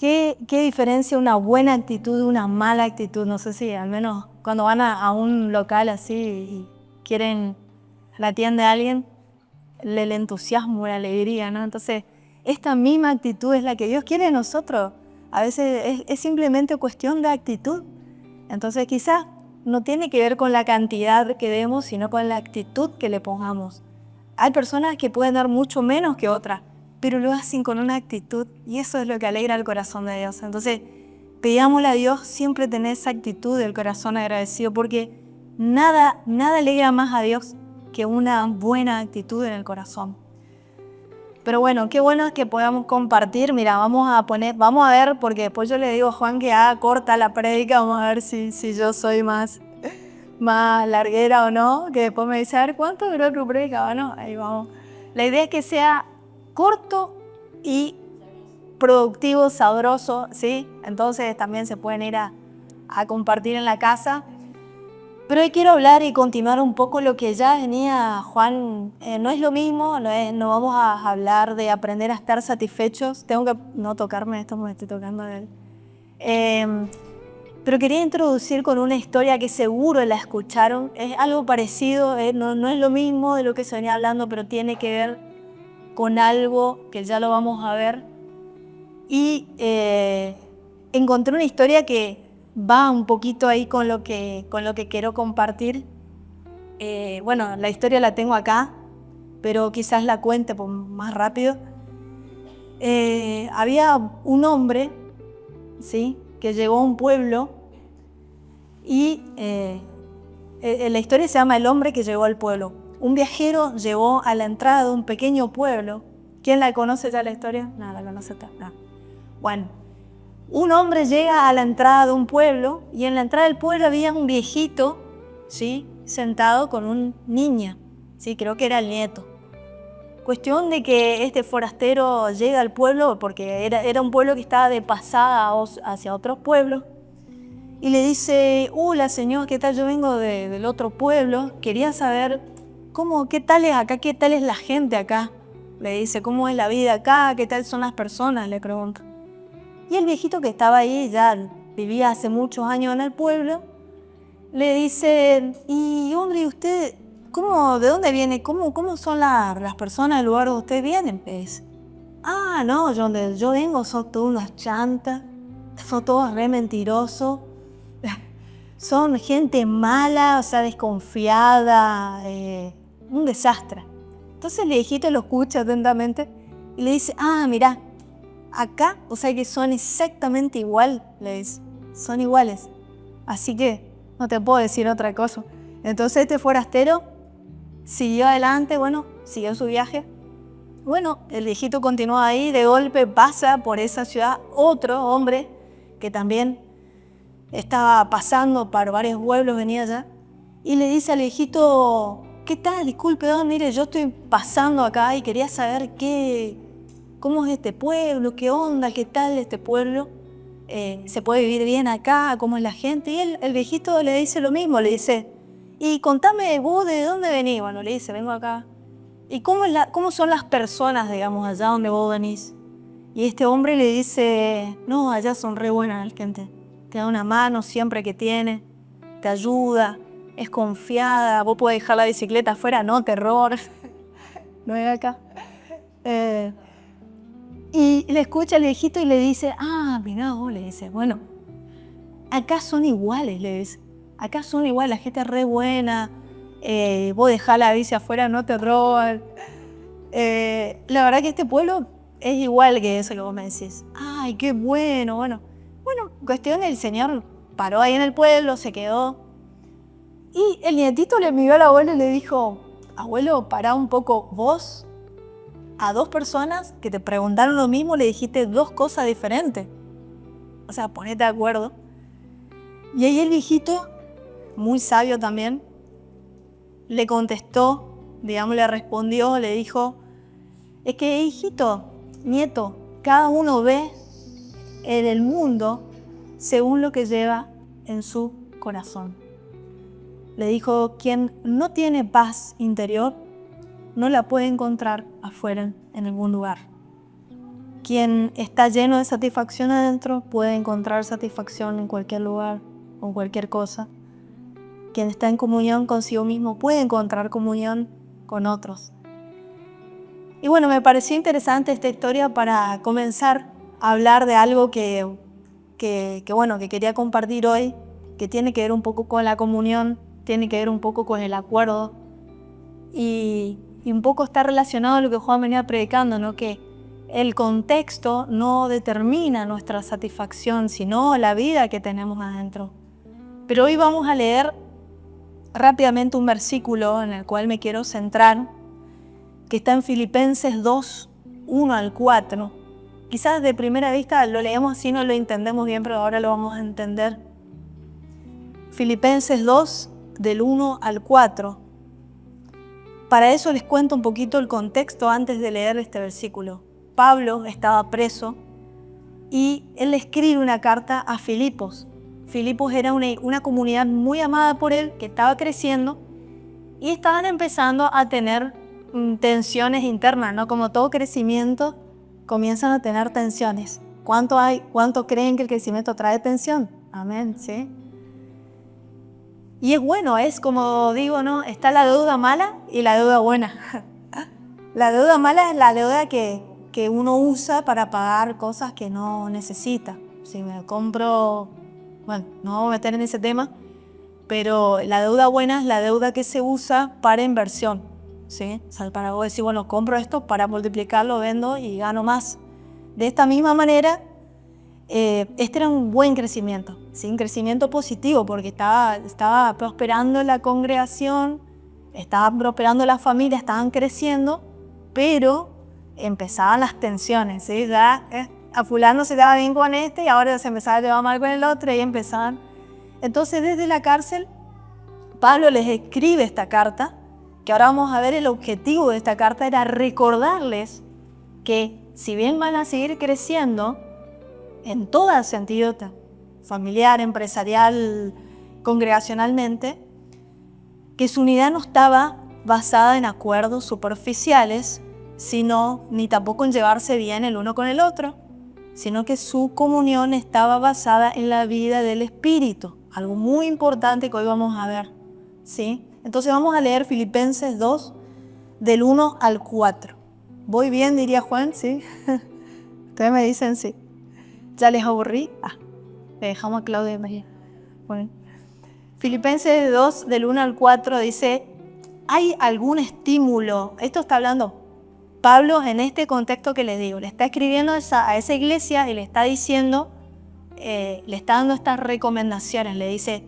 ¿Qué diferencia una buena actitud de una mala actitud? No sé si al menos cuando van a un local así y quieren, la atiende a alguien, el entusiasmo, la alegría, ¿no? Entonces, esta misma actitud es la que Dios quiere de nosotros. A veces es simplemente cuestión de actitud. Entonces, quizás no tiene que ver con la cantidad que demos, sino con la actitud que le pongamos. Hay personas que pueden dar mucho menos que otras, pero lo hacen con una actitud y eso es lo que alegra el corazón de Dios. Entonces, pidámosle a Dios siempre tener esa actitud del corazón agradecido, porque nada alegra más a Dios que una buena actitud en el corazón. Pero bueno, qué bueno es que podamos compartir. Mira, vamos a ver, porque después yo le digo a Juan que haga corta la prédica, vamos a ver si yo soy más larguera o no, que después me dice, a ver, ¿cuánto duró tu prédica? Bueno, ahí vamos. La idea es que sea corto y productivo, sabroso, ¿sí? Entonces también se pueden ir a compartir en la casa. Pero hoy quiero hablar y continuar un poco lo que ya venía Juan. No es lo mismo, no vamos a hablar de aprender a estar satisfechos. Tengo que no tocarme esto, me estoy tocando de él. Pero quería introducir con una historia que seguro la escucharon. Es algo parecido, no es lo mismo de lo que se venía hablando, pero tiene que ver con algo que ya lo vamos a ver. Y encontré una historia que va un poquito ahí con lo que quiero compartir. Bueno, la historia la tengo acá, pero quizás la cuente más rápido. Había un hombre, ¿sí?, que llegó a un pueblo y la historia se llama El hombre que llegó al pueblo. Un viajero llegó a la entrada de un pequeño pueblo. ¿Quién la conoce ya la historia? No, la conoce toda. No. Bueno, un hombre llega a la entrada de un pueblo y en la entrada del pueblo había un viejito, ¿sí?, sentado con un niño, ¿sí?, creo que era el nieto. Cuestión de que este forastero llega al pueblo porque era un pueblo que estaba de pasada hacia otros pueblos. Y le dice, hola señor, ¿qué tal? Yo vengo del otro pueblo, quería saber qué tal es acá, qué tal es la gente acá. Le dice, ¿cómo es la vida acá? ¿Qué tal son las personas? Le pregunta. Y el viejito que estaba ahí, ya vivía hace muchos años en el pueblo, le dice, y hombre, ¿usted de dónde viene? ¿Cómo son las personas del lugar donde usted viene? Pues, no, donde yo vengo son todas unas chantas, son todos re mentirosos. Son gente mala, o sea, desconfiada, un desastre. Entonces el viejito lo escucha atentamente y le dice, mirá, acá, o sea que son exactamente igual, le dice, son iguales. Así que no te puedo decir otra cosa. Entonces este forastero siguió adelante, siguió su viaje. Bueno, el viejito continuó ahí, de golpe pasa por esa ciudad otro hombre que también estaba pasando por varios pueblos, venía allá, y le dice al viejito, ¿qué tal? Disculpe, mire, yo estoy pasando acá y quería saber cómo es este pueblo, qué onda, qué tal este pueblo, se puede vivir bien acá, cómo es la gente. Y el viejito le dice lo mismo, le dice, y contame vos de dónde venís. Bueno, le dice, vengo acá. ¿Y cómo son las personas, digamos, allá donde vos venís? Y este hombre le dice, no, allá son re buenas la gente. Te da una mano siempre que tiene, te ayuda, es confiada, vos podés dejar la bicicleta afuera, no, terror, no es acá. Y le escucha al viejito y le dice, mirá vos, le dice, bueno, acá son iguales, le dice, acá son iguales, la gente es re buena, vos dejás la bici afuera, no te roban. La verdad que este pueblo es igual que eso que vos me decís. Ay, qué bueno, bueno, cuestión, el señor paró ahí en el pueblo, se quedó. Y el nietito le miró al abuelo y le dijo, abuelo, pará un poco, vos a dos personas que te preguntaron lo mismo le dijiste dos cosas diferentes. O sea, ponete de acuerdo. Y ahí el viejito, muy sabio también, le contestó, digamos, le respondió, le dijo, es que hijito, nieto, cada uno ve en el mundo según lo que lleva en su corazón. Le dijo, quien no tiene paz interior, no la puede encontrar afuera en ningún lugar. Quien está lleno de satisfacción adentro puede encontrar satisfacción en cualquier lugar, con cualquier cosa. Quien está en comunión consigo mismo puede encontrar comunión con otros. Y bueno, me pareció interesante esta historia para comenzar a hablar de algo que quería compartir hoy, que tiene que ver un poco con la comunión, tiene que ver un poco con el acuerdo y un poco está relacionado a lo que Juan venía predicando, ¿no? Que el contexto no determina nuestra satisfacción, sino la vida que tenemos adentro. Pero hoy vamos a leer rápidamente un versículo en el cual me quiero centrar, que está en Filipenses 2, 1 al 4. Quizás de primera vista lo leemos así, no lo entendemos bien, pero ahora lo vamos a entender. Filipenses 2, del 1 al 4. Para eso les cuento un poquito el contexto antes de leer este versículo. Pablo estaba preso y él escribe una carta a Filipos. Filipos era una comunidad muy amada por él, que estaba creciendo y estaban empezando a tener tensiones internas, ¿no? Como todo crecimiento, comienzan a tener tensiones. ¿Cuánto creen que el crecimiento trae tensión? Amén, ¿sí? Y es bueno, es como digo, ¿no? Está la deuda mala y la deuda buena. La deuda mala es la deuda que uno usa para pagar cosas que no necesita. Si me compro, bueno, no vamos a meter en ese tema, pero la deuda buena es la deuda que se usa para inversión, ¿sí? O sea, para vos decir, bueno, compro esto para multiplicarlo, vendo y gano más. De esta misma manera, este era un buen crecimiento, ¿sí? Un crecimiento positivo porque estaba prosperando la congregación, estaba prosperando la familia, estaban creciendo, pero empezaban las tensiones, ¿sí? Ya a fulano se daba bien con este y ahora se empezaba a llevar mal con el otro y empezaban. Entonces desde la cárcel Pablo les escribe esta carta, que ahora vamos a ver el objetivo de esta carta era recordarles que si bien van a seguir creciendo en todo sentido, familiar, empresarial, congregacionalmente, que su unidad no estaba basada en acuerdos superficiales, ni tampoco en llevarse bien el uno con el otro, sino que su comunión estaba basada en la vida del Espíritu, algo muy importante que hoy vamos a ver, ¿sí? Entonces vamos a leer Filipenses 2, del 1 al 4. ¿Voy bien, diría Juan? ¿Sí? Ustedes me dicen sí. ¿Ya les aburrí? Le dejamos a Claudia y bueno. Filipenses 2, del 1 al 4 dice, ¿hay algún estímulo? Esto está hablando Pablo en este contexto que les digo. Le está escribiendo a esa iglesia y le está diciendo, le está dando estas recomendaciones. Le dice,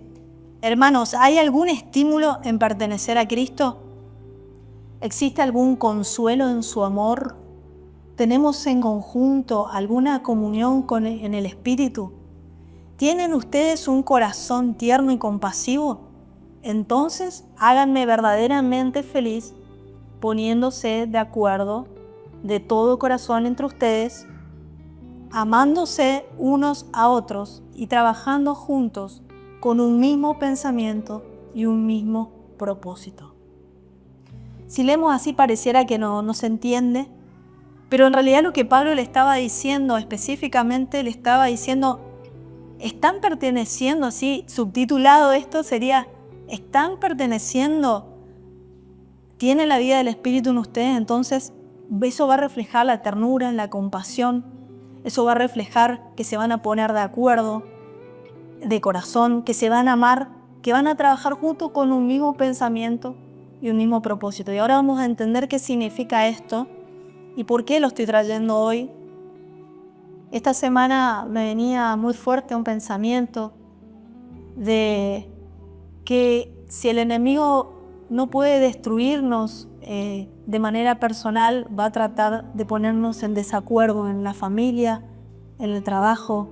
hermanos, ¿hay algún estímulo en pertenecer a Cristo? ¿Existe algún consuelo en su amor? ¿Tenemos en conjunto alguna comunión en el Espíritu? ¿Tienen ustedes un corazón tierno y compasivo? Entonces háganme verdaderamente feliz poniéndose de acuerdo de todo corazón entre ustedes, amándose unos a otros y trabajando juntos con un mismo pensamiento y un mismo propósito. Si leemos así pareciera que no se entiende, pero en realidad lo que Pablo le estaba diciendo específicamente, le estaba diciendo, ¿están perteneciendo? Así subtitulado esto sería, ¿están perteneciendo? ¿Tienen la vida del Espíritu en ustedes? Entonces eso va a reflejar la ternura, la compasión, eso va a reflejar que se van a poner de acuerdo, de corazón, que se van a amar, que van a trabajar juntos con un mismo pensamiento y un mismo propósito. Y ahora vamos a entender qué significa esto y por qué lo estoy trayendo hoy. Esta semana me venía muy fuerte un pensamiento de que si el enemigo no puede destruirnos de manera personal, va a tratar de ponernos en desacuerdo en la familia, en el trabajo,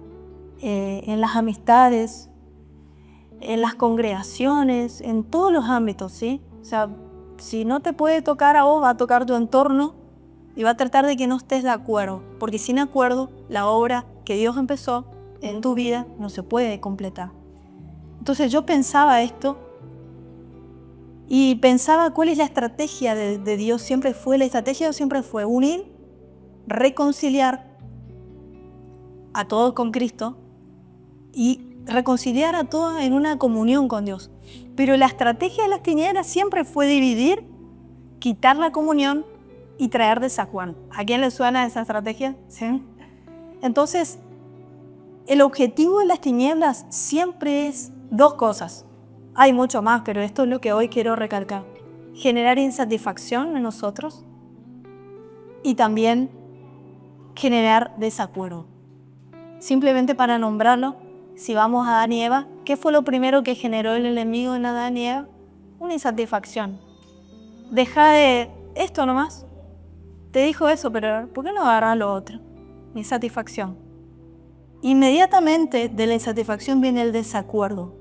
en las amistades, en las congregaciones, en todos los ámbitos, ¿sí? O sea, si no te puede tocar a vos, va a tocar tu entorno y va a tratar de que no estés de acuerdo, porque sin acuerdo la obra que Dios empezó en tu vida no se puede completar. Entonces yo pensaba esto y pensaba cuál es la estrategia de Dios. La estrategia siempre fue unir, reconciliar a todos con Cristo y reconciliar a todos en una comunión con Dios. Pero la estrategia de las tinieblas siempre fue dividir, quitar la comunión y traer desacuerdo. ¿A quién le suena esa estrategia? ¿Sí? Entonces, el objetivo de las tinieblas siempre es dos cosas. Hay mucho más, pero esto es lo que hoy quiero recalcar. Generar insatisfacción en nosotros y también generar desacuerdo. Simplemente para nombrarlo, si vamos a Adán y Eva, ¿qué fue lo primero que generó el enemigo en Adán y Eva? Una insatisfacción. Deja de esto nomás. Te dijo eso, pero ¿por qué no agarras lo otro? Insatisfacción. Inmediatamente de la insatisfacción viene el desacuerdo.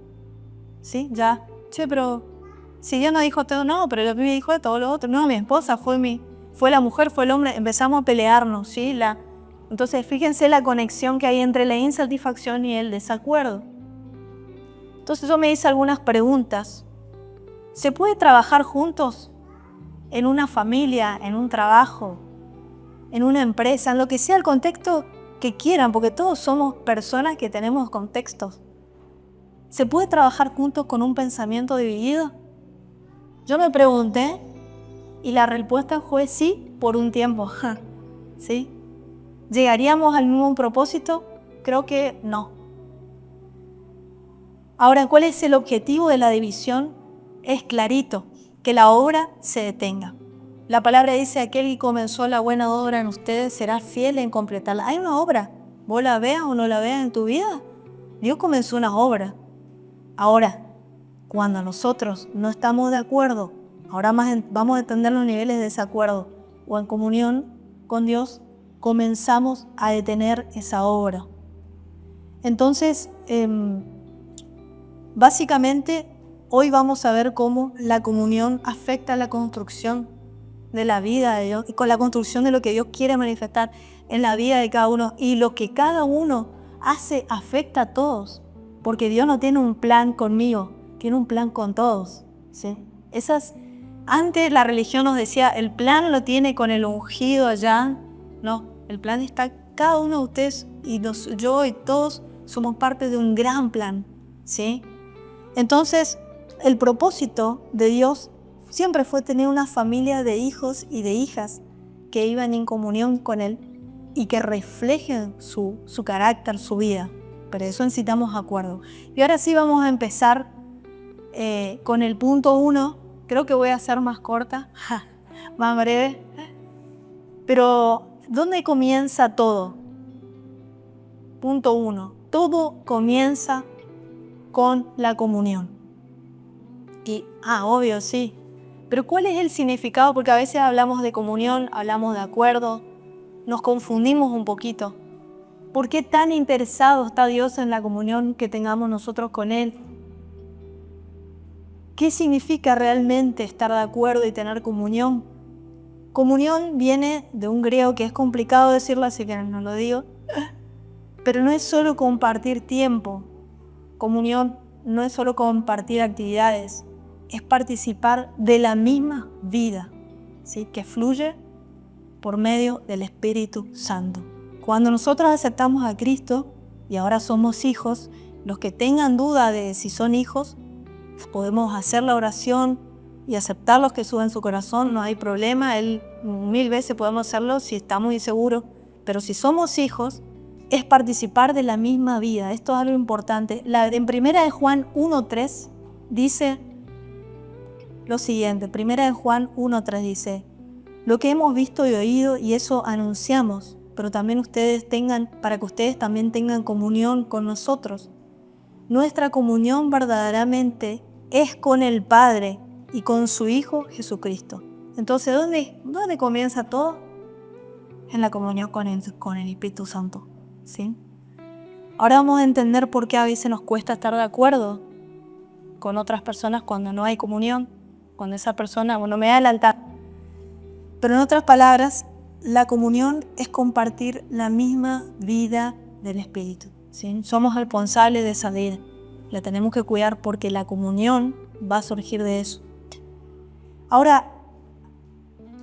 ¿Sí? Ya. Che, pero si Dios no dijo todo, no, pero a mí me dijo todo lo otro. No, mi esposa fue la mujer, fue el hombre. Empezamos a pelearnos, ¿sí? Entonces, fíjense la conexión que hay entre la insatisfacción y el desacuerdo. Entonces, yo me hice algunas preguntas. ¿Se puede trabajar juntos? En una familia, en un trabajo, en una empresa, en lo que sea el contexto que quieran, porque todos somos personas que tenemos contextos. ¿Se puede trabajar juntos con un pensamiento dividido? Yo me pregunté y la respuesta fue sí por un tiempo. ¿Sí? ¿Llegaríamos al mismo propósito? Creo que no. Ahora, ¿cuál es el objetivo de la división? Es clarito, que la obra se detenga. La palabra dice, aquel que comenzó la buena obra en ustedes será fiel en completarla. Hay una obra, vos la veas o no la veas en tu vida, Dios comenzó una obra. Ahora, cuando nosotros no estamos de acuerdo, ahora vamos a entender los niveles de desacuerdo o en comunión con Dios, comenzamos a detener esa obra. Entonces, básicamente, hoy vamos a ver cómo la comunión afecta la construcción de la vida de Dios y con la construcción de lo que Dios quiere manifestar en la vida de cada uno. Y lo que cada uno hace afecta a todos, porque Dios no tiene un plan conmigo, tiene un plan con todos. ¿Sí? Antes la religión nos decía, el plan lo tiene con el ungido allá. No, el plan está, cada uno de ustedes y yo y todos somos parte de un gran plan. ¿Sí? Entonces, el propósito de Dios siempre fue tener una familia de hijos y de hijas que iban en comunión con Él y que reflejen su carácter, su vida. Pero eso necesitamos acuerdo. Y ahora sí vamos a empezar con el punto 1. Creo que voy a ser más corta, más breve. Pero, ¿dónde comienza todo? Punto 1. Todo comienza con la comunión. Y, obvio, sí. Pero ¿cuál es el significado? Porque a veces hablamos de comunión, hablamos de acuerdo, nos confundimos un poquito. ¿Por qué tan interesado está Dios en la comunión que tengamos nosotros con Él? ¿Qué significa realmente estar de acuerdo y tener comunión? Comunión viene de un griego que es complicado decirlo, así que no lo digo. Pero no es solo compartir tiempo. Comunión no es solo compartir actividades. Es participar de la misma vida, ¿sí? Que fluye por medio del Espíritu Santo. Cuando nosotros aceptamos a Cristo y ahora somos hijos, los que tengan duda de si son hijos, podemos hacer la oración y aceptarlos que suban su corazón, no hay problema. 1000 veces podemos hacerlo si estamos inseguros, pero si somos hijos, es participar de la misma vida. Esto es algo importante. En 1 Juan 1:3 dice lo siguiente. 1 Juan 1:3 dice, lo que hemos visto y oído y eso anunciamos, pero también para que ustedes también tengan comunión con nosotros. Nuestra comunión verdaderamente es con el Padre y con su Hijo Jesucristo. Entonces, ¿dónde comienza todo? En la comunión con el Espíritu Santo. ¿Sí? Ahora vamos a entender por qué a veces nos cuesta estar de acuerdo con otras personas cuando no hay comunión, cuando esa persona, me da el altar. Pero en otras palabras, la comunión es compartir la misma vida del Espíritu. ¿Sí? Somos responsables de esa vida. La tenemos que cuidar porque la comunión va a surgir de eso. Ahora,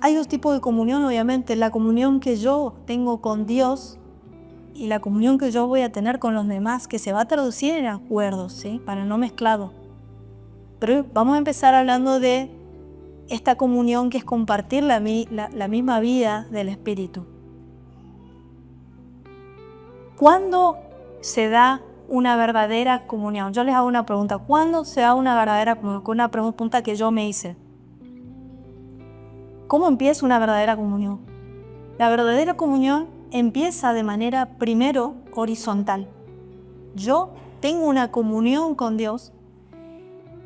hay dos tipos de comunión, obviamente. La comunión que yo tengo con Dios y la comunión que yo voy a tener con los demás, que se va a traducir en acuerdos, ¿sí? Para no mezclarlo. Pero vamos a empezar hablando de esta comunión que es compartir la misma vida del Espíritu. ¿Cuándo se da una verdadera comunión? Yo les hago una pregunta. ¿Cuándo se da una verdadera comunión? Con una pregunta que yo me hice. ¿Cómo empieza una verdadera comunión? La verdadera comunión empieza de manera, primero, horizontal. Yo tengo una comunión con Dios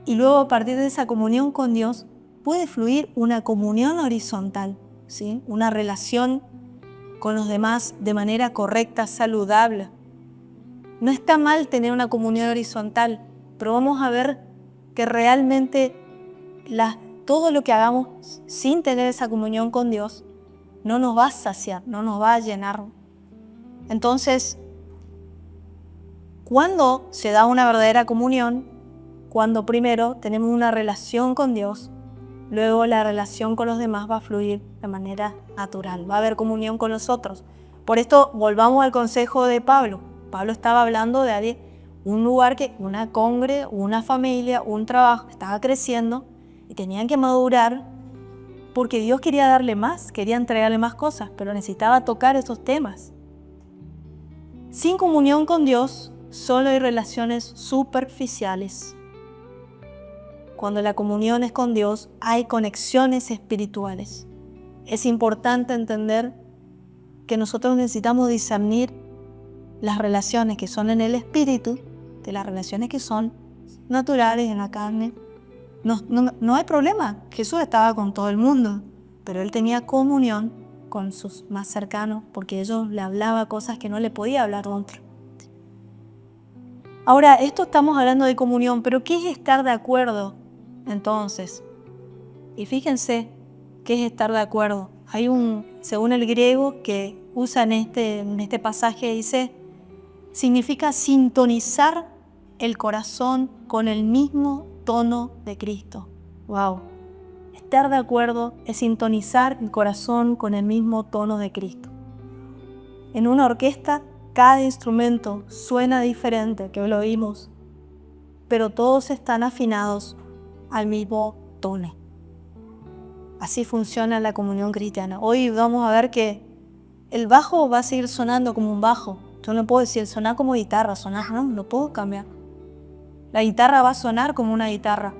y luego a partir de esa comunión con Dios puede fluir una comunión horizontal, ¿sí? Una relación con los demás de manera correcta, saludable. No está mal tener una comunión horizontal, pero vamos a ver que realmente todo lo que hagamos sin tener esa comunión con Dios no nos va a saciar, no nos va a llenar. Entonces, ¿cuándo se da una verdadera comunión? Cuando primero tenemos una relación con Dios, luego la relación con los demás va a fluir de manera natural, va a haber comunión con los otros. Por esto, volvamos al consejo de Pablo. Pablo estaba hablando de un lugar una congre, una familia, un trabajo, estaba creciendo y tenían que madurar porque Dios quería darle más, quería entregarle más cosas, pero necesitaba tocar esos temas. Sin comunión con Dios, solo hay relaciones superficiales. Cuando la comunión es con Dios, hay conexiones espirituales. Es importante entender que nosotros necesitamos discernir las relaciones que son en el espíritu de las relaciones que son naturales en la carne. No hay problema. Jesús estaba con todo el mundo, pero Él tenía comunión con sus más cercanos porque ellos le hablaba cosas que no le podía hablar a otro. Ahora, esto estamos hablando de comunión, pero ¿qué es estar de acuerdo entonces? Y fíjense qué es estar de acuerdo. Hay según el griego que usa en este pasaje, dice, significa sintonizar el corazón con el mismo tono de Cristo. ¡Wow! Estar de acuerdo es sintonizar el corazón con el mismo tono de Cristo. En una orquesta, cada instrumento suena diferente, que lo oímos, pero todos están afinados al mismo tono. Así funciona la comunión cristiana. Hoy vamos a ver que el bajo va a seguir sonando como un bajo. Yo no puedo decir sonar como guitarra, no puedo cambiar. La guitarra va a sonar como una guitarra.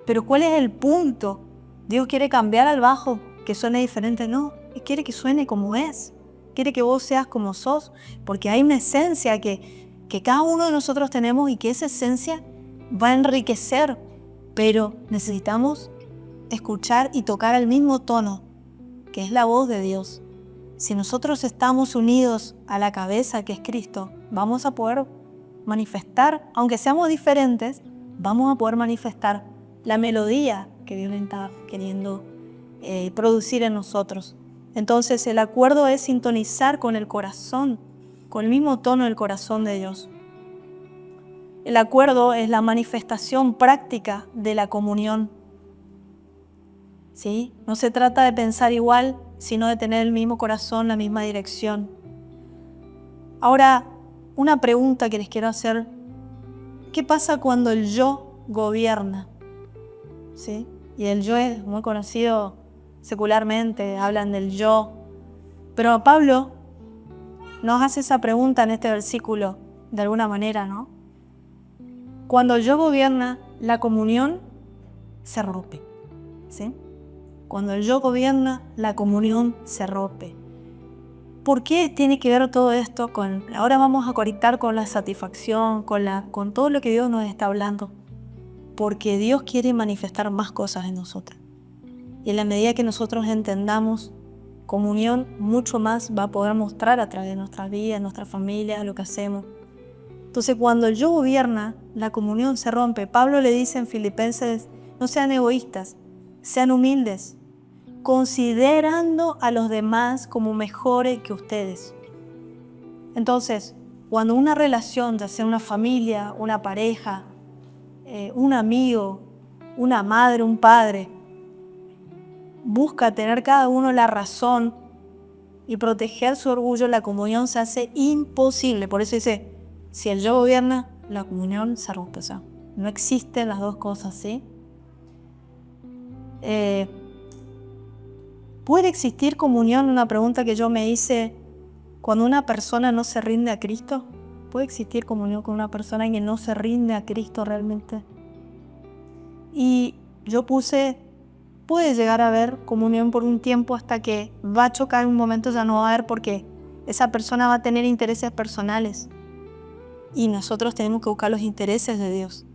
Pero ¿cuál es el punto? ¿Dios quiere cambiar al bajo, que suene diferente? No, Él quiere que suene como es. Quiere que vos seas como sos, porque hay una esencia que cada uno de nosotros tenemos y que esa esencia va a enriquecer, pero necesitamos escuchar y tocar el mismo tono, que es la voz de Dios. Si nosotros estamos unidos a la cabeza, que es Cristo, vamos a poder manifestar, aunque seamos diferentes, vamos a poder manifestar la melodía que Dios está queriendo producir en nosotros. Entonces el acuerdo es sintonizar con el corazón, con el mismo tono del corazón de Dios. El acuerdo es la manifestación práctica de la comunión. ¿Sí? No se trata de pensar igual, sino de tener el mismo corazón, la misma dirección. Ahora, una pregunta que les quiero hacer. ¿Qué pasa cuando el yo gobierna? ¿Sí? Y el yo es muy conocido secularmente, hablan del yo. Pero Pablo nos hace esa pregunta en este versículo, de alguna manera, ¿no? Cuando el yo gobierna, la comunión se rompe. ¿Sí? Cuando el yo gobierna, la comunión se rompe. ¿Por qué tiene que ver todo esto con... Ahora vamos a conectar con la satisfacción, con todo lo que Dios nos está hablando. Porque Dios quiere manifestar más cosas en nosotros. Y en la medida que nosotros entendamos comunión, mucho más va a poder mostrar a través de nuestras vidas, nuestra familia, lo que hacemos. Entonces, cuando el yo gobierna, la comunión se rompe. Pablo le dice en Filipenses, no sean egoístas, sean humildes, considerando a los demás como mejores que ustedes. Entonces, cuando una relación, ya sea una familia, una pareja, un amigo, una madre, un padre, busca tener cada uno la razón y proteger su orgullo, la comunión se hace imposible. Por eso dice, si el yo gobierna, la comunión se rompe. O sea, no existen las dos cosas, ¿sí? ¿Puede existir comunión? Una pregunta que yo me hice cuando una persona no se rinde a Cristo. ¿Puede existir comunión con una persona que no se rinde a Cristo realmente? Y yo puse, puede llegar a haber comunión por un tiempo hasta que va a chocar en un momento, ya no va a haber, porque esa persona va a tener intereses personales. Y nosotros tenemos que buscar los intereses de Dios,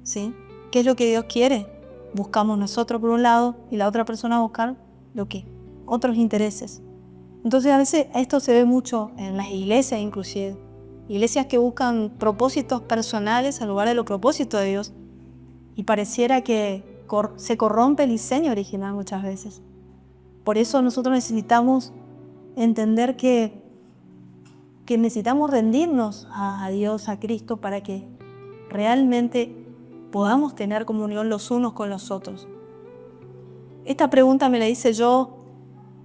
¿sí? ¿Qué es lo que Dios quiere? Buscamos nosotros por un lado y la otra persona va a buscar lo que otros intereses. Entonces a veces esto se ve mucho en las iglesias inclusive. Iglesias que buscan propósitos personales en lugar de los propósitos de Dios. Y pareciera que se corrompe el diseño original muchas veces. Por eso nosotros necesitamos entender que necesitamos rendirnos a Dios, a Cristo, para que realmente podamos tener comunión los unos con los otros. Esta pregunta me la hice yo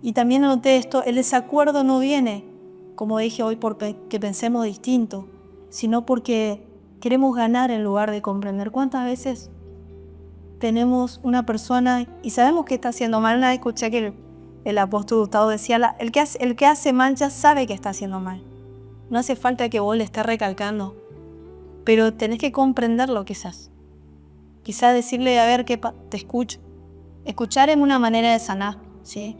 y también anoté esto: el desacuerdo no viene, como dije hoy, porque pensemos distinto, sino porque queremos ganar en lugar de comprender. ¿Cuántas veces tenemos una persona y sabemos que está haciendo mal? Una vez escuché que el apóstol Gustavo decía, el que hace mal ya sabe que está haciendo mal. No hace falta que vos le estés recalcando, pero tenés que comprender lo que haces. Quizás decirle, a ver, te escucho. Escuchar es una manera de sanar, ¿sí?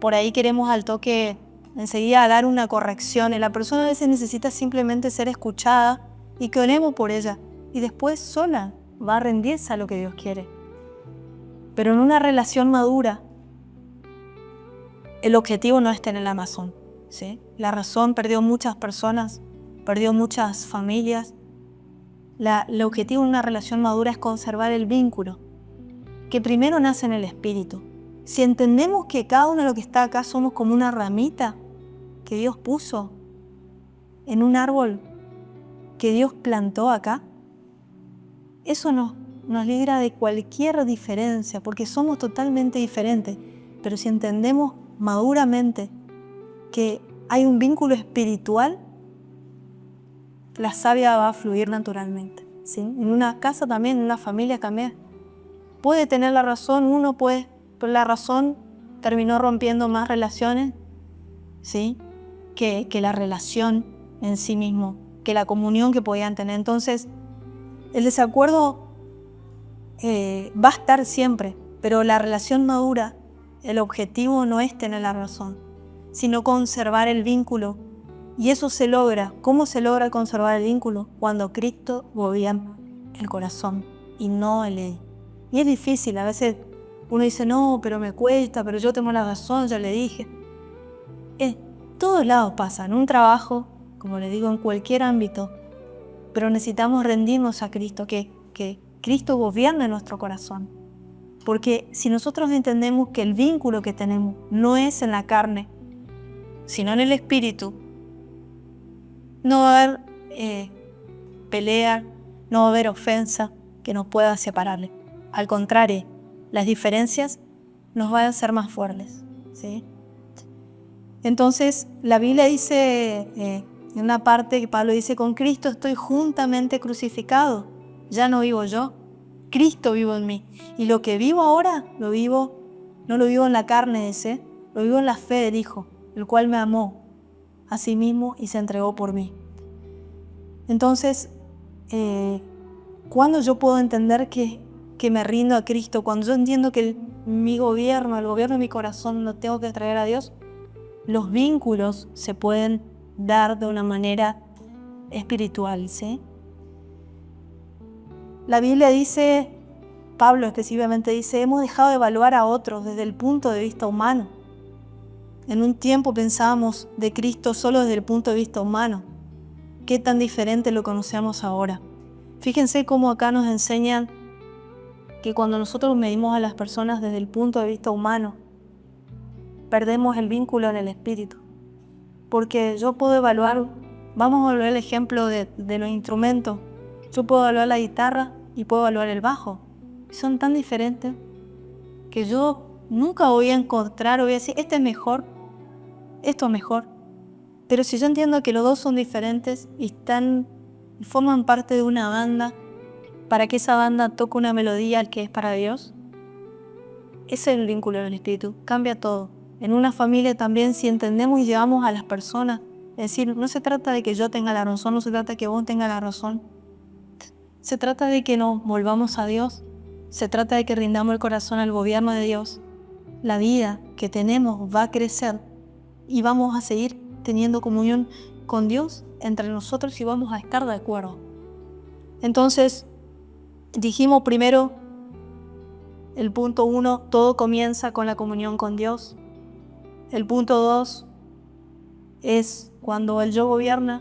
Por ahí queremos al toque enseguida dar una corrección, y la persona a veces necesita simplemente ser escuchada y que oremos por ella. Y después sola va a rendirse a lo que Dios quiere. Pero en una relación madura, el objetivo no es tener la razón, ¿sí? La razón perdió muchas personas, perdió muchas familias. El objetivo de una relación madura es conservar el vínculo, que primero nace en el espíritu. Si entendemos que cada uno de los que está acá somos como una ramita que Dios puso en un árbol que Dios plantó acá, eso nos libra de cualquier diferencia, porque somos totalmente diferentes. Pero si entendemos maduramente que hay un vínculo espiritual, la savia va a fluir naturalmente, ¿sí? En una casa también, en una familia también. Puede tener la razón, uno puede, pero la razón terminó rompiendo más relaciones, ¿sí? que la relación en sí mismo, que la comunión que podían tener. Entonces, el desacuerdo va a estar siempre, pero la relación madura, el objetivo no es tener la razón, sino conservar el vínculo. Y eso se logra. ¿Cómo se logra conservar el vínculo? Cuando Cristo gobierna el corazón y no el ego. Y es difícil, a veces uno dice, no, pero me cuesta, pero yo tengo la razón, ya le dije. En todos lados pasa, en un trabajo, como le digo, en cualquier ámbito, pero necesitamos rendirnos a Cristo, que Cristo gobierne nuestro corazón. Porque si nosotros entendemos que el vínculo que tenemos no es en la carne, sino en el espíritu, no va a haber pelea, no va a haber ofensa que nos pueda separarle. Al contrario, las diferencias nos van a hacer más fuertes, ¿sí? Entonces, la Biblia dice, en una parte que Pablo dice, con Cristo estoy juntamente crucificado. Ya no vivo yo, Cristo vivo en mí. Y lo que vivo ahora, no lo vivo en la carne, dice, lo vivo en la fe del Hijo, el cual me amó a sí mismo y se entregó por mí. Entonces, ¿cuándo yo puedo entender que me rindo a Cristo? Cuando yo entiendo que el gobierno de mi corazón lo tengo que traer a Dios, los vínculos se pueden dar de una manera espiritual, ¿sí? La Biblia dice, Pablo específicamente dice, hemos dejado de evaluar a otros desde el punto de vista humano. En un tiempo pensábamos de Cristo solo desde el punto de vista humano. ¿Qué tan diferente lo conocemos ahora? Fíjense cómo acá nos enseñan que cuando nosotros medimos a las personas desde el punto de vista humano, perdemos el vínculo en el espíritu. Porque yo puedo evaluar, vamos a evaluar el ejemplo de los instrumentos. Yo puedo evaluar la guitarra y puedo evaluar el bajo. Son tan diferentes que yo nunca voy a encontrar o voy a decir, este es mejor esto es mejor. Pero si yo entiendo que los dos son diferentes y forman parte de una banda, para que esa banda toque una melodía que es para Dios, ese es el vínculo del Espíritu, cambia todo. En una familia también, si entendemos y llevamos a las personas, es decir, no se trata de que yo tenga la razón, no se trata de que vos tengas la razón. Se trata de que nos volvamos a Dios, se trata de que rindamos el corazón al gobierno de Dios. La vida que tenemos va a crecer y vamos a seguir teniendo comunión con Dios entre nosotros y vamos a estar de acuerdo. Entonces, dijimos primero, el punto 1, todo comienza con la comunión con Dios. El punto 2 es cuando el yo gobierna,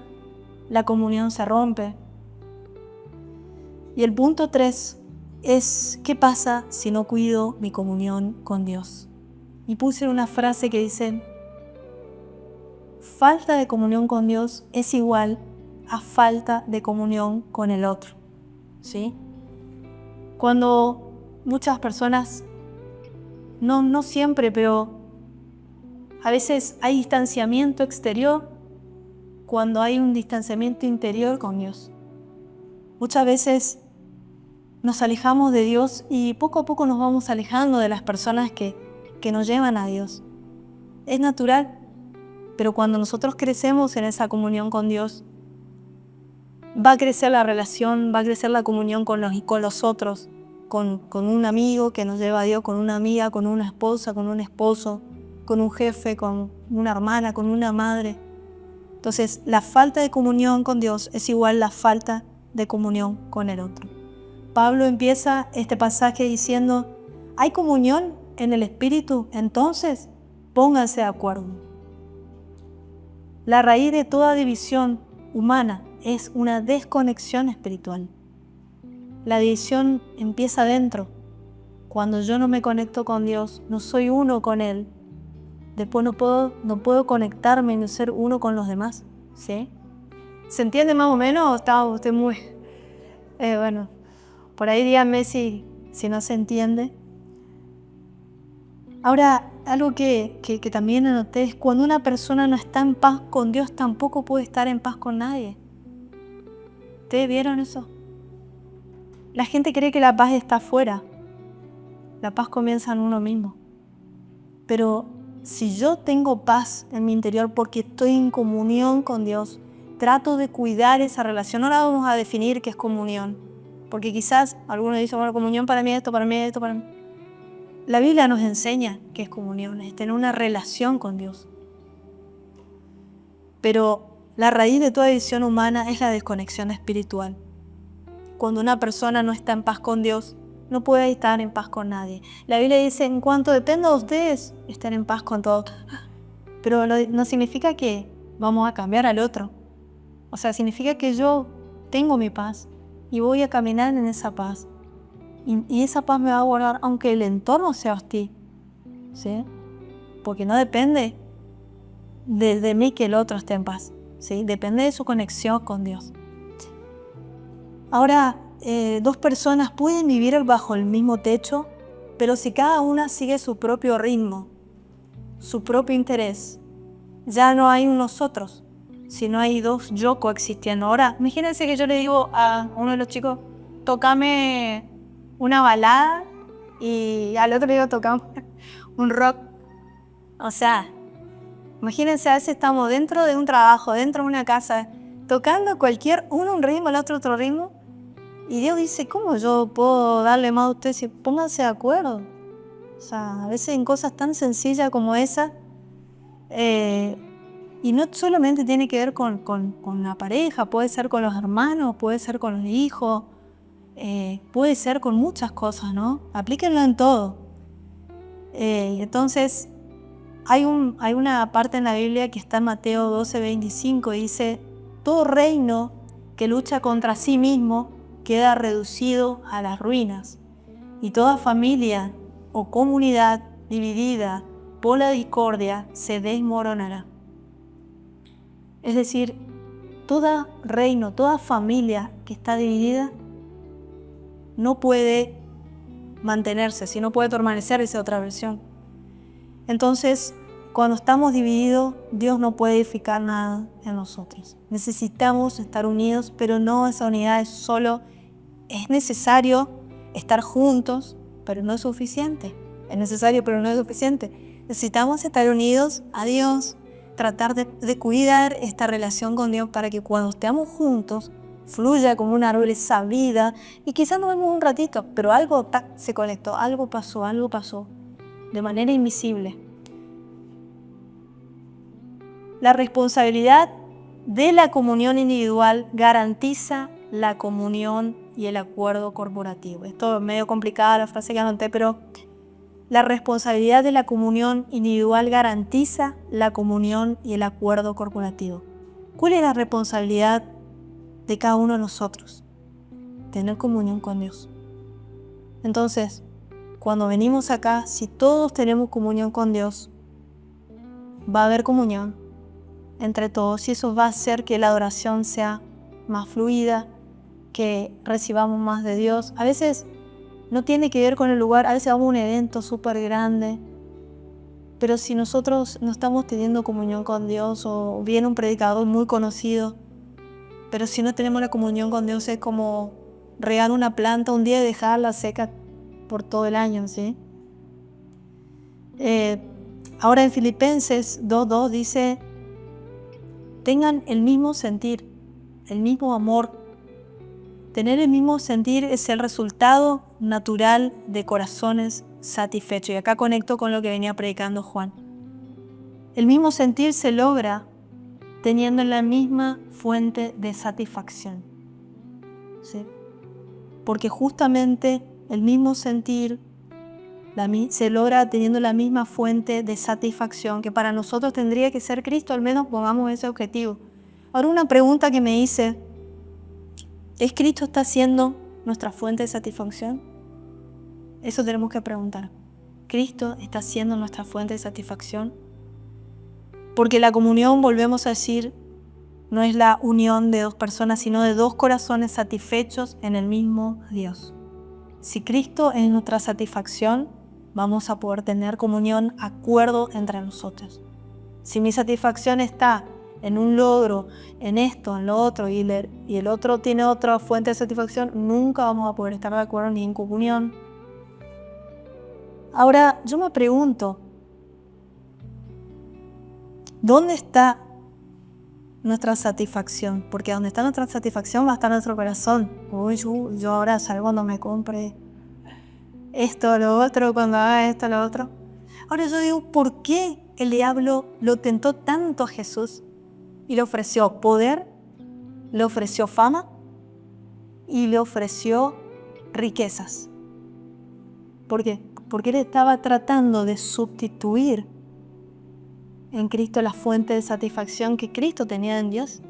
la comunión se rompe. Y el punto 3 es, ¿qué pasa si no cuido mi comunión con Dios? Y puse una frase que dice, falta de comunión con Dios es igual a falta de comunión con el otro. ¿Sí? Cuando muchas personas, no siempre, pero a veces hay distanciamiento exterior cuando hay un distanciamiento interior con Dios. Muchas veces nos alejamos de Dios y poco a poco nos vamos alejando de las personas que nos llevan a Dios. Es natural, pero cuando nosotros crecemos en esa comunión con Dios, va a crecer la relación, va a crecer la comunión con los otros, con un amigo que nos lleva a Dios, con una amiga, con una esposa, con un esposo, con un jefe, con una hermana, con una madre. Entonces, la falta de comunión con Dios es igual a la falta de comunión con el otro. Pablo empieza este pasaje diciendo, ¿hay comunión en el Espíritu? Entonces, pónganse de acuerdo. La raíz de toda división humana es una desconexión espiritual. La división empieza dentro. Cuando yo no me conecto con Dios, no soy uno con Él, después no puedo conectarme ni ser uno con los demás. ¿Sí? ¿Se entiende más o menos o está usted muy...? Bueno, por ahí díganme si no se entiende. Ahora, algo que también anoté es cuando una persona no está en paz con Dios, tampoco puede estar en paz con nadie. ¿Ustedes vieron eso? La gente cree que la paz está afuera. La paz comienza en uno mismo. Pero si yo tengo paz en mi interior porque estoy en comunión con Dios, trato de cuidar esa relación. Ahora vamos a definir qué es comunión. Porque quizás algunos dicen, bueno, comunión para mí es esto, para mí es esto, para mí. La Biblia nos enseña qué es comunión, es tener una relación con Dios. Pero la raíz de toda división humana es la desconexión espiritual. Cuando una persona no está en paz con Dios, no puede estar en paz con nadie. La Biblia dice, en cuanto dependa de ustedes, estén en paz con todos. Pero no significa que vamos a cambiar al otro. O sea, significa que yo tengo mi paz y voy a caminar en esa paz. Y esa paz me va a guardar aunque el entorno sea hostil. ¿Sí? Porque no depende de mí que el otro esté en paz. ¿Sí? Depende de su conexión con Dios. Ahora, dos personas pueden vivir bajo el mismo techo, pero si cada una sigue su propio ritmo, su propio interés, ya no hay un nosotros, sino hay dos yo coexistiendo. Ahora, imagínense que yo le digo a uno de los chicos, tócame una balada, y al otro le digo, tocame un rock. O sea, imagínense, a veces estamos dentro de un trabajo, dentro de una casa, tocando uno un ritmo, el otro ritmo. Y Dios dice, ¿cómo yo puedo darle más a ustedes? Pónganse de acuerdo. O sea, a veces en cosas tan sencillas como esa, y no solamente tiene que ver con la pareja, puede ser con los hermanos, puede ser con los hijos, puede ser con muchas cosas, ¿no? Aplíquenlo en todo. Entonces, hay una parte en la Biblia que está en Mateo 12:25 y dice, todo reino que lucha contra sí mismo queda reducido a las ruinas, y toda familia o comunidad dividida por la discordia se desmoronará. Es decir, todo reino, toda familia que está dividida no puede mantenerse, si no puede permanecer, esa otra versión. Entonces, cuando estamos divididos, Dios no puede edificar nada en nosotros. Necesitamos estar unidos, pero no esa unidad es solo, es necesario estar juntos, pero no es suficiente. Es necesario, pero no es suficiente. Necesitamos estar unidos a Dios, tratar de cuidar esta relación con Dios para que cuando estemos juntos, fluya como un árbol esa vida. Y quizás nos vemos un ratito, pero algo se conectó, algo pasó, de manera invisible. La responsabilidad de la comunión individual garantiza la comunión y el acuerdo corporativo. Esto es medio complicada la frase que anoté, pero la responsabilidad de la comunión individual garantiza la comunión y el acuerdo corporativo. ¿Cuál es la responsabilidad de cada uno de nosotros? Tener comunión con Dios. Entonces, cuando venimos acá, si todos tenemos comunión con Dios, va a haber comunión entre todos y eso va a hacer que la adoración sea más fluida, que recibamos más de Dios. A veces no tiene que ver con el lugar, a veces vamos a un evento súper grande, pero si nosotros no estamos teniendo comunión con Dios o viene un predicador muy conocido, pero si no tenemos la comunión con Dios es como regar una planta un día y dejarla seca por todo el año, ¿sí? Ahora en Filipenses 2:2 dice: tengan el mismo sentir, el mismo amor. Tener el mismo sentir es el resultado natural de corazones satisfechos. Y acá conecto con lo que venía predicando Juan. El mismo sentir se logra teniendo la misma fuente de satisfacción, ¿sí? Porque justamente el mismo sentir se logra teniendo la misma fuente de satisfacción que para nosotros tendría que ser Cristo, al menos pongamos ese objetivo. Ahora una pregunta que me hice: ¿es Cristo está siendo nuestra fuente de satisfacción? Eso tenemos que preguntar. ¿Cristo está siendo nuestra fuente de satisfacción? Porque la comunión, volvemos a decir, no es la unión de dos personas, sino de dos corazones satisfechos en el mismo Dios. Si Cristo es nuestra satisfacción, vamos a poder tener comunión, acuerdo entre nosotros. Si mi satisfacción está en un logro, en esto, en lo otro, y el otro tiene otra fuente de satisfacción, nunca vamos a poder estar de acuerdo ni en comunión. Ahora, yo me pregunto, ¿dónde está nuestra satisfacción? Porque donde está nuestra satisfacción va a estar nuestro corazón. Uy, yo ahora salgo cuando me compre esto, lo otro, cuando haga esto, lo otro. Ahora yo digo, ¿por qué el diablo lo tentó tanto a Jesús? Y le ofreció poder, le ofreció fama y le ofreció riquezas. ¿Por qué? Porque él estaba tratando de sustituir en Cristo la fuente de satisfacción que Cristo tenía en Dios.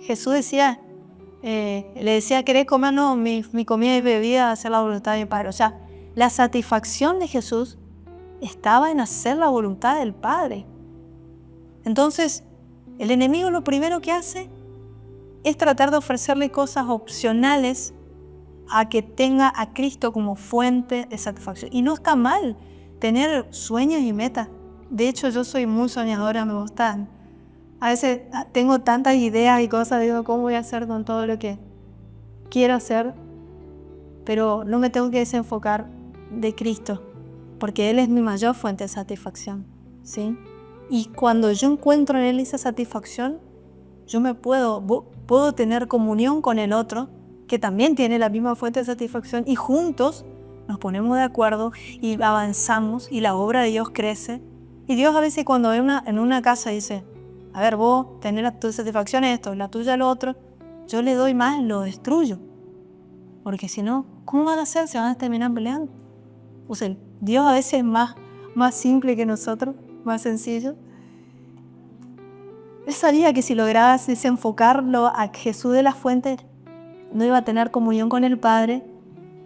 Jesús decía, le decía: ¿querés comer? No, mi comida y bebida, hacer la voluntad de mi Padre. O sea, la satisfacción de Jesús estaba en hacer la voluntad del Padre. Entonces, el enemigo lo primero que hace es tratar de ofrecerle cosas opcionales a que tenga a Cristo como fuente de satisfacción. Y no está mal tener sueños y metas. De hecho, yo soy muy soñadora, me gustan. A veces tengo tantas ideas y cosas, digo, ¿cómo voy a hacer con todo lo que quiero hacer? Pero no me tengo que desenfocar de Cristo, porque Él es mi mayor fuente de satisfacción, ¿sí? Y cuando yo encuentro en Él esa satisfacción, yo puedo tener comunión con el otro, que también tiene la misma fuente de satisfacción, y juntos nos ponemos de acuerdo y avanzamos y la obra de Dios crece. Y Dios a veces cuando ve en una casa dice: a ver, vos tenés tu satisfacción esto, la tuya lo otro, yo le doy más, lo destruyo. Porque si no, ¿cómo van a hacer? Se van a terminar peleando. O sea, Dios a veces es más simple que nosotros, más sencillo. Él sabía que si lograbas desenfocarlo a Jesús de la fuente, no iba a tener comunión con el Padre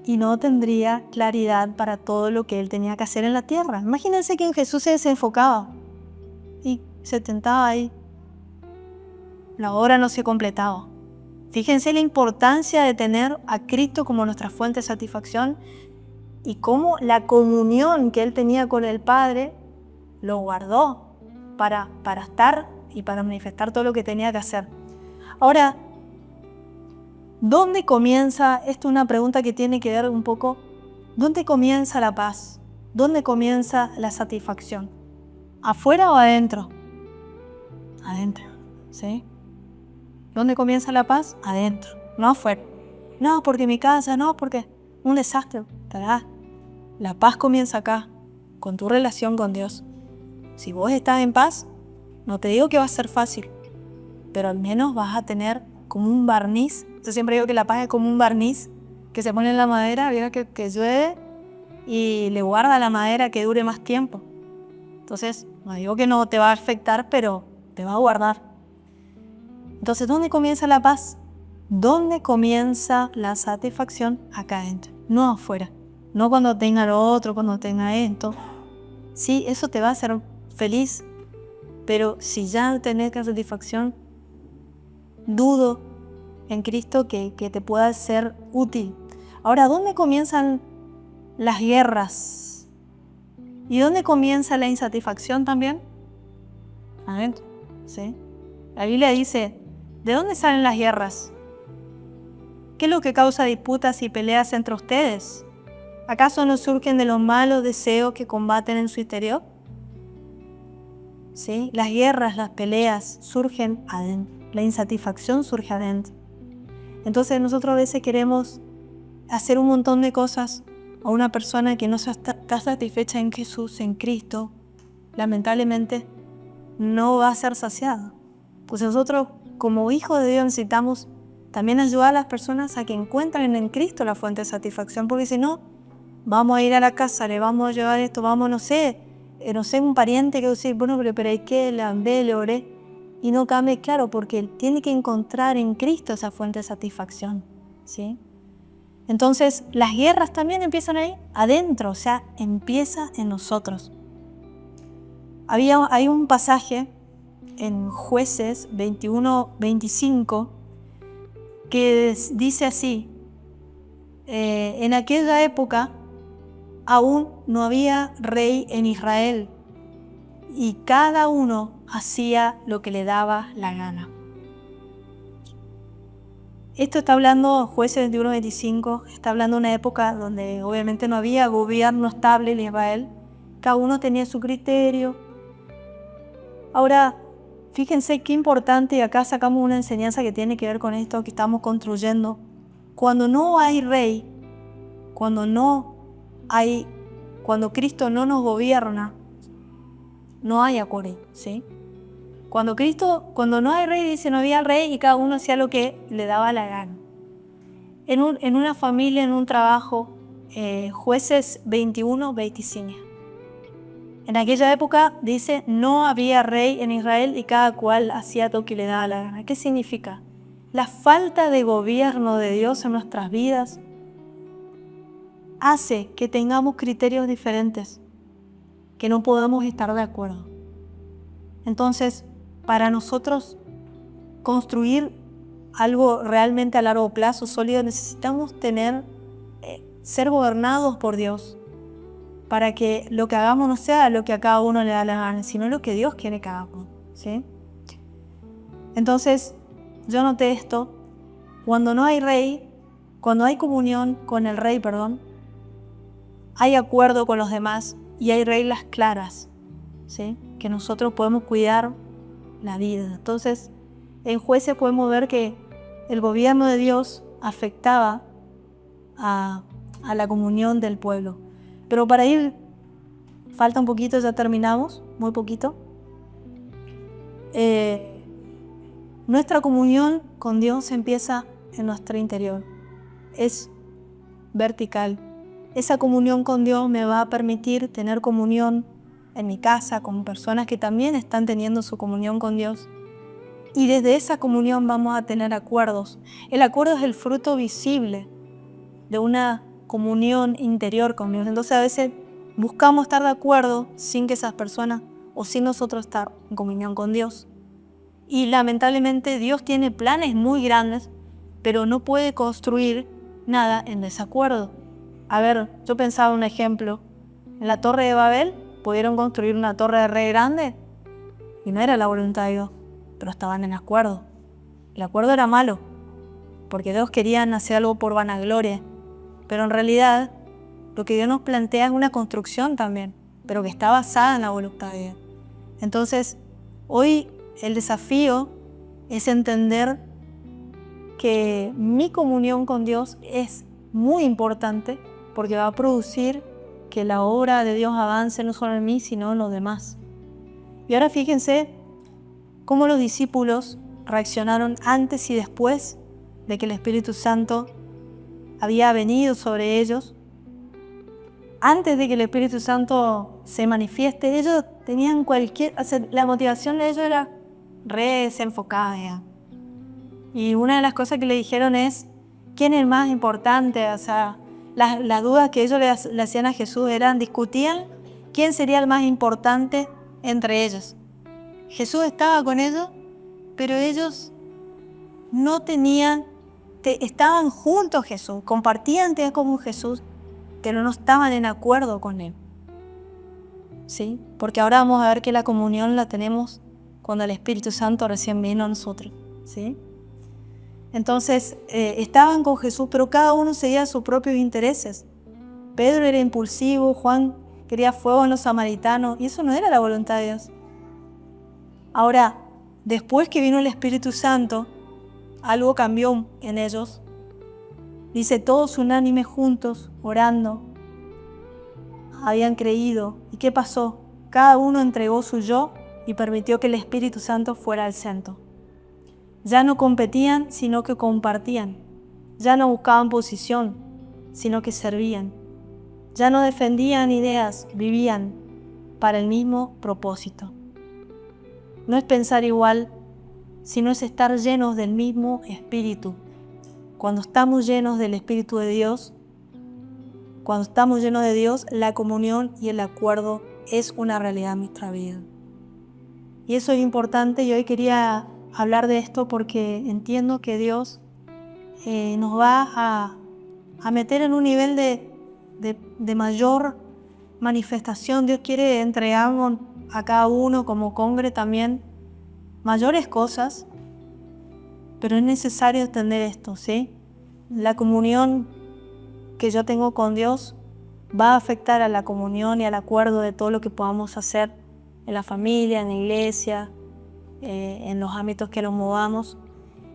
y no tendría claridad para todo lo que Él tenía que hacer en la tierra. Imagínense que en Jesús se desenfocaba y se tentaba ahí. La obra no se completaba. Fíjense la importancia de tener a Cristo como nuestra fuente de satisfacción y cómo la comunión que Él tenía con el Padre lo guardó. para estar y para manifestar todo lo que tenía que hacer. Ahora, ¿dónde comienza? Esto es una pregunta que tiene que ver un poco, ¿dónde comienza la paz? ¿Dónde comienza la satisfacción? ¿Afuera o adentro? Adentro, ¿sí? ¿Dónde comienza la paz? Adentro, no afuera. No, porque mi casa, no, porque un desastre. ¿Tará? La paz comienza acá, con tu relación con Dios. Si vos estás en paz, no te digo que va a ser fácil, pero al menos vas a tener como un barniz. Yo siempre digo que la paz es como un barniz que se pone en la madera, mira que llueve y le guarda la madera que dure más tiempo. Entonces, no digo que no te va a afectar, pero te va a guardar. Entonces, ¿dónde comienza la paz? ¿Dónde comienza la satisfacción? Acá adentro, no afuera. No cuando tenga lo otro, cuando tenga esto. Sí, eso te va a hacer feliz, pero si ya tenés la satisfacción, dudo en Cristo que te pueda ser útil. Ahora, ¿dónde comienzan las guerras? ¿Y dónde comienza la insatisfacción también? Adentro, ¿sí? La Biblia dice, ¿de dónde salen las guerras? ¿Qué es lo que causa disputas y peleas entre ustedes? ¿Acaso no surgen de los malos deseos que combaten en su interior? ¿Sí? Las guerras, las peleas surgen adentro. La insatisfacción surge adentro. Entonces nosotros a veces queremos hacer un montón de cosas a una persona que no está satisfecha en Jesús, en Cristo. Lamentablemente no va a ser saciada. Pues nosotros como hijos de Dios necesitamos también ayudar a las personas a que encuentren en Cristo la fuente de satisfacción, porque si no, vamos a ir a la casa, le vamos a llevar esto, vamos, no sé, un pariente que decir, bueno, pero ¿y qué? Le andé, le oré, y no cambie, claro, porque él tiene que encontrar en Cristo esa fuente de satisfacción, ¿sí? Entonces, las guerras también empiezan ahí, adentro, o sea, empieza en nosotros. Hay un pasaje en Jueces 21-25 que dice así, en aquella época aún no había rey en Israel y cada uno hacía lo que le daba la gana. Esto está hablando, Jueces 21-25, está hablando de una época donde obviamente no había gobierno estable en Israel. Cada uno tenía su criterio. Ahora, fíjense qué importante, y acá sacamos una enseñanza que tiene que ver con esto que estamos construyendo. Cuando no hay rey, cuando Cristo no nos gobierna, no hay acuerdo, ¿sí? Cuando no hay rey, dice, no había rey y cada uno hacía lo que le daba la gana. En una familia, en un trabajo, Jueces 21-25. En aquella época, dice, no había rey en Israel y cada cual hacía lo que le daba la gana. ¿Qué significa? La falta de gobierno de Dios en nuestras vidas hace que tengamos criterios diferentes, que no podamos estar de acuerdo. Entonces, para nosotros construir algo realmente a largo plazo, sólido, necesitamos ser gobernados por Dios, para que lo que hagamos no sea lo que a cada uno le da la gana, sino lo que Dios quiere que hagamos, ¿sí? Entonces, yo noté esto, cuando no hay rey, cuando hay comunión con el rey, hay acuerdo con los demás y hay reglas claras, ¿sí? Que nosotros podemos cuidar la vida. Entonces, en Jueces podemos ver que el gobierno de Dios afectaba a la comunión del pueblo. Pero para ir, falta un poquito, ya terminamos, muy poquito. Nuestra comunión con Dios empieza en nuestro interior. Es vertical. Esa comunión con Dios me va a permitir tener comunión en mi casa con personas que también están teniendo su comunión con Dios. Y desde esa comunión vamos a tener acuerdos. El acuerdo es el fruto visible de una comunión interior con Dios. Entonces a veces buscamos estar de acuerdo sin que esas personas o sin nosotros estar en comunión con Dios. Y lamentablemente Dios tiene planes muy grandes, pero no puede construir nada en desacuerdo. A ver, yo pensaba un ejemplo. En la Torre de Babel, ¿pudieron construir una torre de re grande? y no era la voluntad de Dios, pero estaban en acuerdo. El acuerdo era malo, porque Dios quería hacer algo por vanagloria, pero en realidad lo que Dios nos plantea es una construcción también, pero que está basada en la voluntad de Dios. Entonces, hoy el desafío es entender que mi comunión con Dios es muy importante porque va a producir que la obra de Dios avance no solo en mí, sino en los demás. Y ahora fíjense cómo los discípulos reaccionaron antes y después de que el Espíritu Santo había venido sobre ellos. Antes de que el Espíritu Santo se manifieste, ellos tenían la motivación de ellos era re desenfocada ya. Y una de las cosas que le dijeron es, ¿quién es el más importante? O sea, las dudas que ellos le hacían a Jesús discutían quién sería el más importante entre ellos. Jesús estaba con ellos, pero ellos no tenían, estaban juntos a Jesús, compartían como Jesús, pero no estaban en acuerdo con Él. ¿Sí? Porque ahora vamos a ver que la comunión la tenemos cuando el Espíritu Santo recién vino a nosotros. ¿Sí? Entonces, estaban con Jesús, pero cada uno seguía sus propios intereses. Pedro era impulsivo, Juan quería fuego en los samaritanos, y eso no era la voluntad de Dios. Ahora, después que vino el Espíritu Santo, algo cambió en ellos. Dice, todos unánimes juntos, orando, habían creído. ¿Y qué pasó? Cada uno entregó su yo y permitió que el Espíritu Santo fuera el centro. Ya no competían, sino que compartían. Ya no buscaban posición, sino que servían. Ya no defendían ideas, vivían para el mismo propósito. No es pensar igual, sino es estar llenos del mismo Espíritu. Cuando estamos llenos del Espíritu de Dios, cuando estamos llenos de Dios, la comunión y el acuerdo es una realidad en nuestra vida. Y eso es importante, y hoy quería hablar de esto porque entiendo que Dios nos va a meter en un nivel de mayor manifestación. Dios quiere entregarnos a cada uno como congre también mayores cosas, pero es necesario entender esto, ¿sí? La comunión que yo tengo con Dios va a afectar a la comunión y al acuerdo de todo lo que podamos hacer en la familia, en la iglesia, en los ámbitos que nos movamos.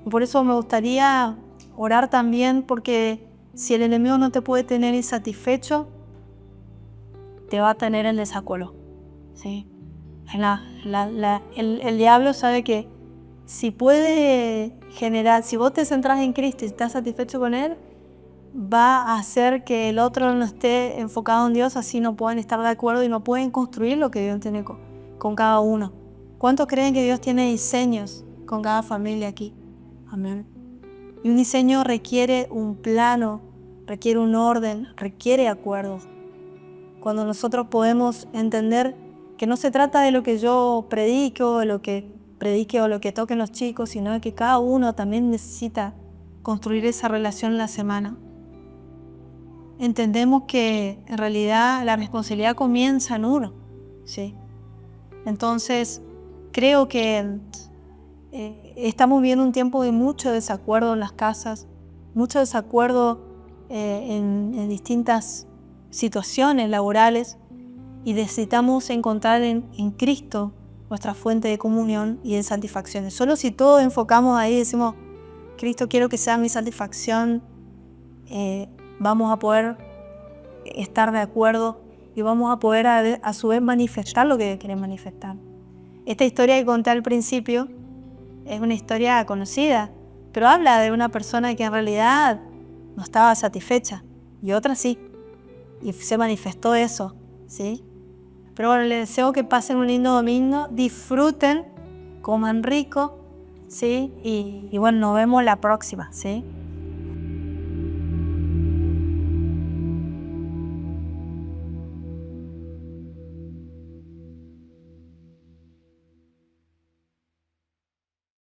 Y por eso me gustaría orar también, porque si el enemigo no te puede tener insatisfecho, te va a tener en desacuerdo, ¿sí? El diablo sabe que si puede generar, si vos te centrás en Cristo y estás satisfecho con Él, va a hacer que el otro no esté enfocado en Dios, así no pueden estar de acuerdo y no pueden construir lo que Dios tiene con cada uno. ¿Cuántos creen que Dios tiene diseños con cada familia aquí? Amén. Y un diseño requiere un plano, requiere un orden, requiere acuerdos. Cuando nosotros podemos entender que no se trata de lo que yo predico, de lo que predique o lo que toquen los chicos, sino de que cada uno también necesita construir esa relación en la semana. Entendemos que en realidad la responsabilidad comienza en uno, ¿sí? Entonces, creo que estamos viviendo un tiempo de mucho desacuerdo en las casas, mucho desacuerdo en distintas situaciones laborales, y necesitamos encontrar en Cristo nuestra fuente de comunión y de satisfacción. Solo si todos enfocamos ahí y decimos, Cristo, quiero que sea mi satisfacción, vamos a poder estar de acuerdo y vamos a poder a su vez manifestar lo que quieren manifestar. Esta historia que conté al principio es una historia conocida, pero habla de una persona que en realidad no estaba satisfecha y otra sí, y se manifestó eso, ¿sí? Pero bueno, les deseo que pasen un lindo domingo, disfruten, coman rico, ¿sí? Y bueno, nos vemos la próxima, ¿sí?